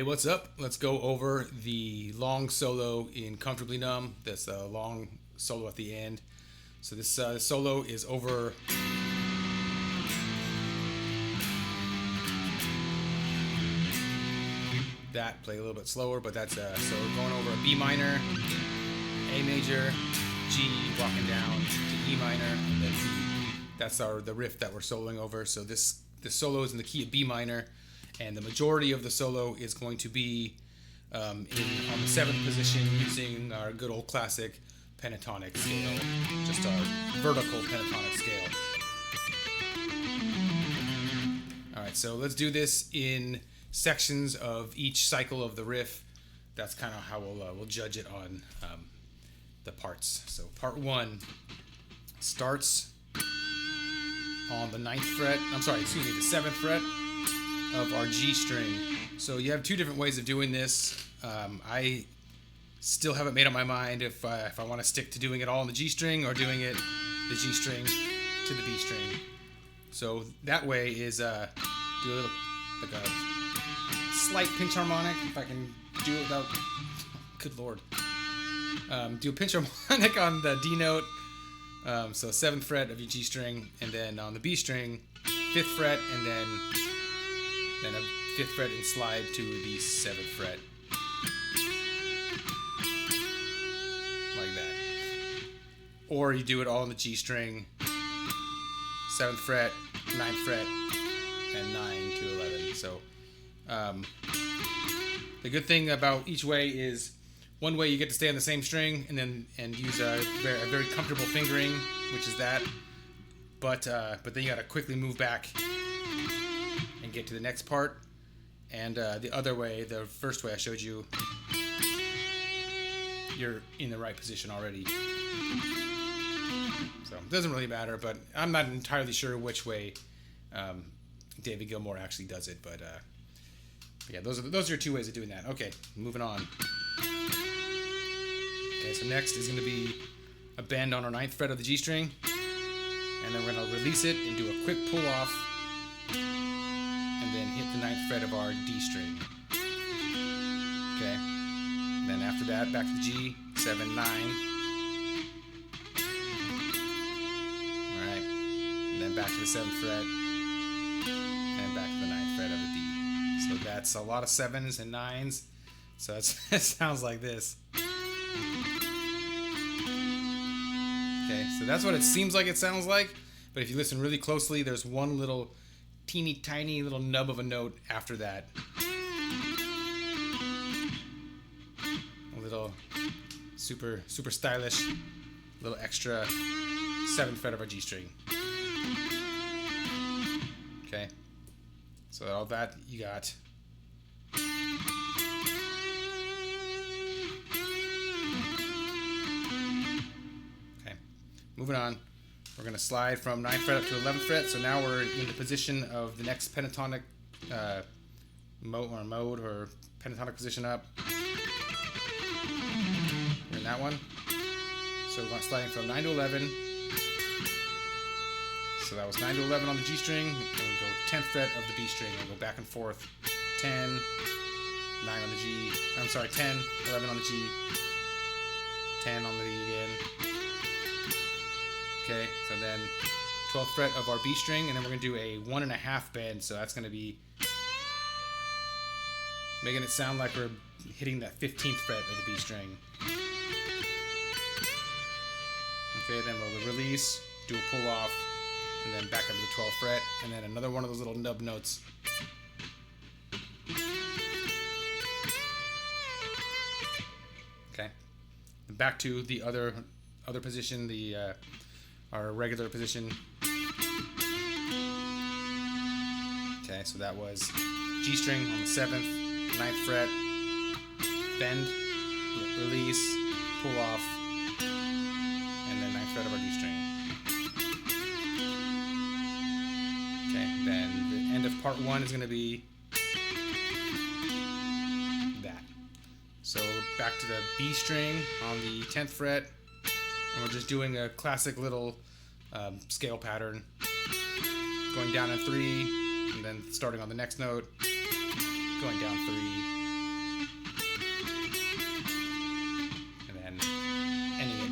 what's up? Let's go over the long solo in Comfortably Numb. That's a long solo at the end. So this solo is over that. Play a little bit slower, but that's so we're going over a B minor, A major, G, walking down to E minor, and then B. That's the riff that we're soloing over. So the solo is in the key of B minor, and the majority of the solo is going to be on the 7th position using our good old classic pentatonic scale, just our vertical pentatonic scale. All right, so let's do this in sections of each cycle of the riff. That's kind of how we'll judge it on the parts. So part 1 starts on the 9th fret. The 7th fret of our G string. So you have two different ways of doing this. I still haven't made up my mind if I want to stick to doing it all on the G string or doing it the G string to the B string. So that way is do a little like a slight pinch harmonic, if I can do it without. Good lord. Do a pinch harmonic on the D note. So 7th fret of your G string, and then on the B string, 5th fret, and then a 5th fret and slide to the 7th fret. Like that. Or you do it all on the G string, 7th fret, 9th fret, and 9 to 11. So the good thing about each way is one way you get to stay on the same string and use a very comfortable fingering, which is that. But then you got to quickly move back and get to the next part. And the other way, the first way I showed you, you're in the right position already. So it doesn't really matter, but I'm not entirely sure which way David Gilmore actually does it. But yeah, those are your two ways of doing that. Okay, moving on. Okay, so next is going to be a bend on our 9th fret of the G string, and then we're going to release it and do a quick pull off, and then hit the 9th fret of our D string. Okay, then after that, back to the G, 7, 9. Alright, and then back to the 7th fret, and back to the 9th fret of the D. So that's a lot of 7s and 9s, so it sounds like this. Okay, so that's what it seems like it sounds like, but if you listen really closely, there's one little teeny tiny little nub of a note after that. A little super stylish, little extra 7th fret of our G string. Okay, so all that you got. Moving on, we're going to slide from 9th fret up to 11th fret. So now we're in the position of the next pentatonic mode or pentatonic position up. We're in that one. So we're sliding from 9 to 11. So that was 9 to 11 on the G string. And we go 10th fret of the B string. We'll go back and forth. 10, 9 on the G. 10, 11 on the G. 10 on the D again. Okay, so then 12th fret of our B string, and then we're going to do a 1.5 bend, so that's going to be making it sound like we're hitting that 15th fret of the B string. Okay, then we'll release, do a pull off, and then back up to the 12th fret, and then another one of those little nub notes. Okay, and back to the other position, our regular position. Okay, so that was G string on the 7th, 9th fret, bend, release, pull off, and then 9th fret of our D string. Okay, then the end of part 1 is going to be that. So back to the B string on the 10th fret. And we're just doing a classic little scale pattern, going down in 3, and then starting on the next note, going down 3,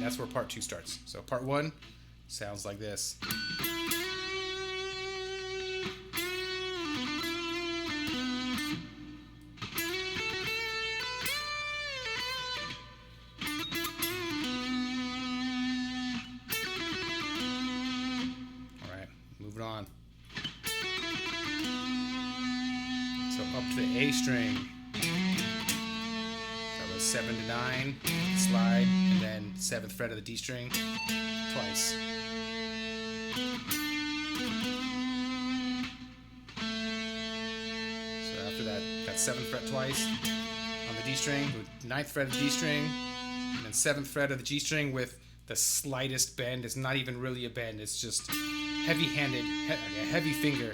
that's where part 2 starts. So part 1 sounds like this. Alright, moving on. So up to the A string. That was 7 to 9, slide, and then 7th fret of the D string twice. So after that 7th fret twice on the D string, with 9th fret of the D string, and then 7th fret of the G string with the slightest bend. It's not even really a bend, it's just heavy-handed, a heavy finger.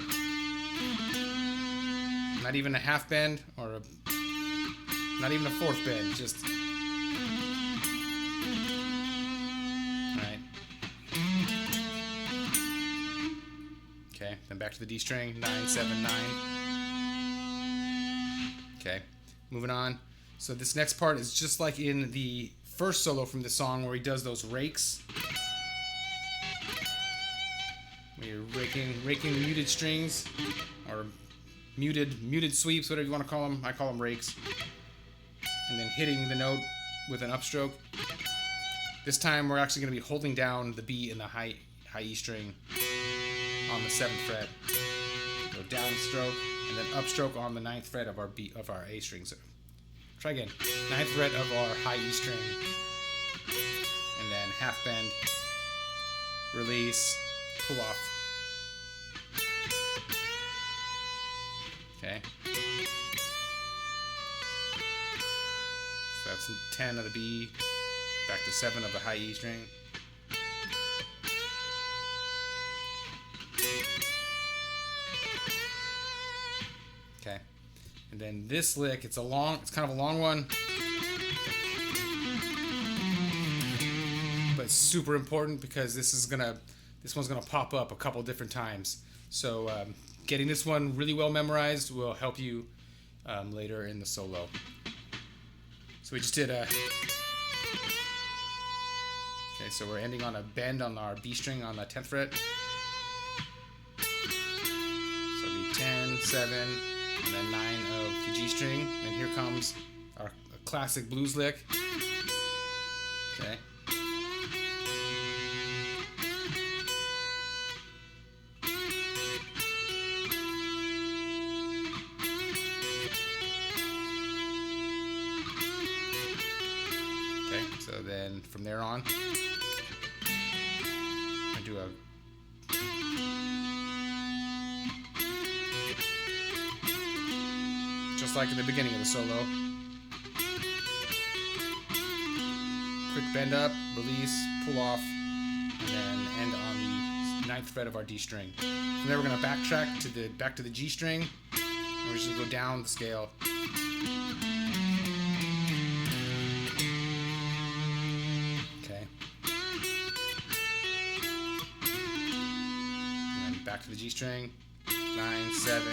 Not even a half bend or not even a 4th bend, just. Alright. Okay, then back to the D string, 9, 7, 9. Okay, moving on. So this next part is just like in the first solo from the song where he does those rakes. Where you're raking muted strings, or muted sweeps, whatever you want to call them. I call them rakes. And then hitting the note with an upstroke. This time we're actually going to be holding down the B in the high E string on the 7th fret. Go downstroke and then upstroke on the 9th fret of our A string. So try again. 9th fret of our high E string. And then half bend, release, pull off. Okay. So that's 10 of the B, back to 7 of the high E string. Okay. And then this lick, it's kind of a long one, but it's super important because this one's gonna pop up a couple different times. So getting this one really well memorized will help you later in the solo. So we just did a. Okay, so we're ending on a bend on our B string on the 10th fret. So it'll be 10, 7, and then 9 of the G string. And here comes our classic blues lick. Okay. So then from there on, I do a just like at the beginning of the solo. Quick bend up, release, pull off, and then end on the 9th fret of our D string. From there we're going to backtrack back to the G string, and we're just going to go down the scale. Back to the G string, 9, 7,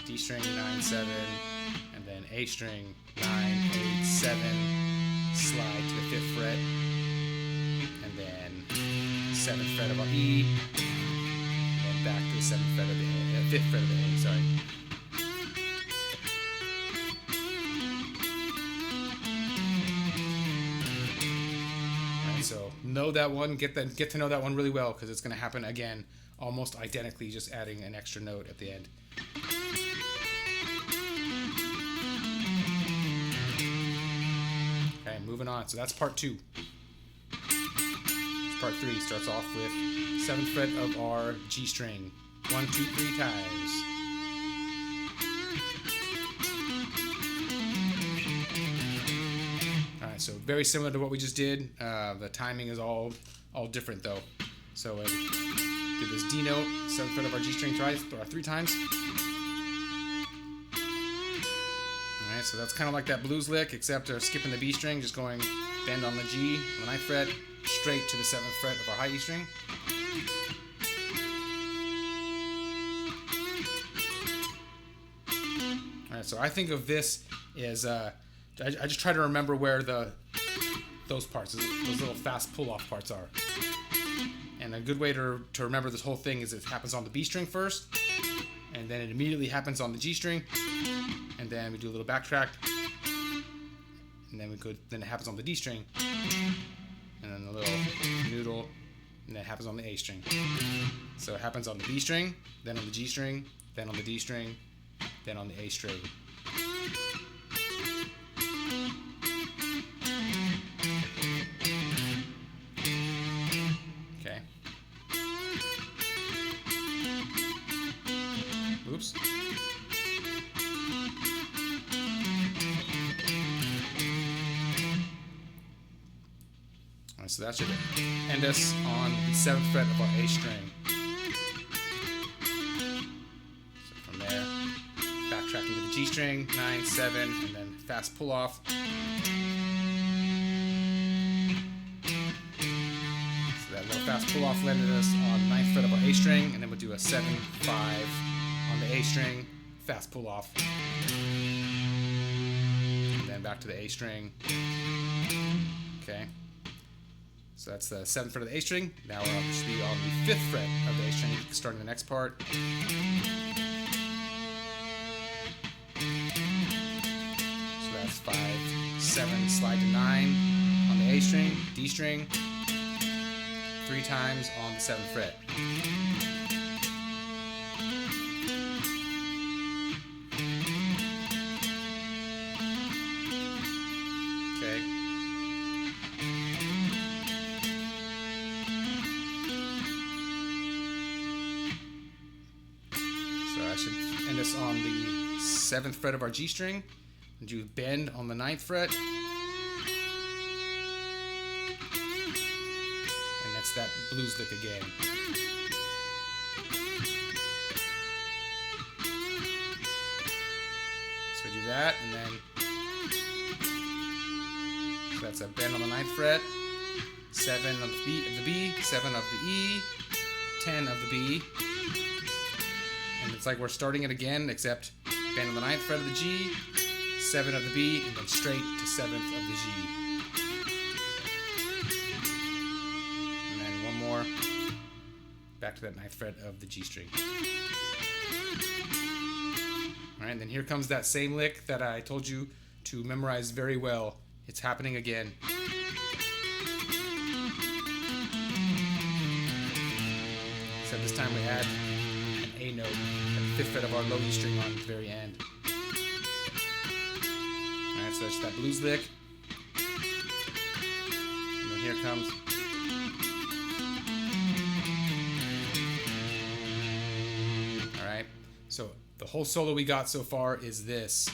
D string, 9, 7, and then A string, 9, 8, 7, slide to the 5th fret, and then 7th fret of our E, and then back to the 7th fret of the 5th fret of the A, sorry. Alright, so know that one, get to know that one really well, because it's going to happen again. Almost identically, just adding an extra note at the end. Okay, moving on. So that's part 2. Part 3 starts off with 7th fret of our G string. 1, 2, 3 times. Alright, so very similar to what we just did. The timing is all different though. So do this D note, 7th fret of our G string twice, 3 times. Alright, so that's kind of like that blues lick, except skipping the B string, just going bend on the G, on the 9th fret, straight to the 7th fret of our high E string. Alright, so I think of this as, I just try to remember where the those parts, those little fast pull-off parts are. And a good way to remember this whole thing is it happens on the B string first, and then it immediately happens on the G string, and then we do a little backtrack, and then then it happens on the D string, and then a little noodle, and then it happens on the A string. So it happens on the B string, then on the G string, then on the D string, then on the A string. Okay. Oops. Alright, so that should end us on the 7th fret of our A string. So from there, backtracking to the G string, 9, 7, and then fast pull off. So that little fast pull off landed us on 9th fret of our A string, and then we'll do a 7, 5 on the A string, fast pull off. And then back to the A string. Okay. So that's the 7th fret of the A string. Now we're up to be on the 5th fret of the A string, starting the next part. So that's 5, 7, slide to 9 on the A string, D string, 3 times on the 7th fret. Okay. So I should end us on the 7th fret of our G string, and do bend on the 9th fret, and that's that blues lick again. So we do that, and then so that's a bend on the 9th fret, 7 of the B, 7 of the E, 10 of the B. And it's like we're starting it again, except bend on the 9th fret of the G, 7 of the B, and then straight to 7th of the G. And then one more, back to that 9th fret of the G string. Alright, and then here comes that same lick that I told you to memorize very well. It's happening again. Except this time we add an A note at the 5th fret of our low E string on the very end. Alright, so that's that blues lick. And then here it comes. Alright, so the whole solo we got so far is this.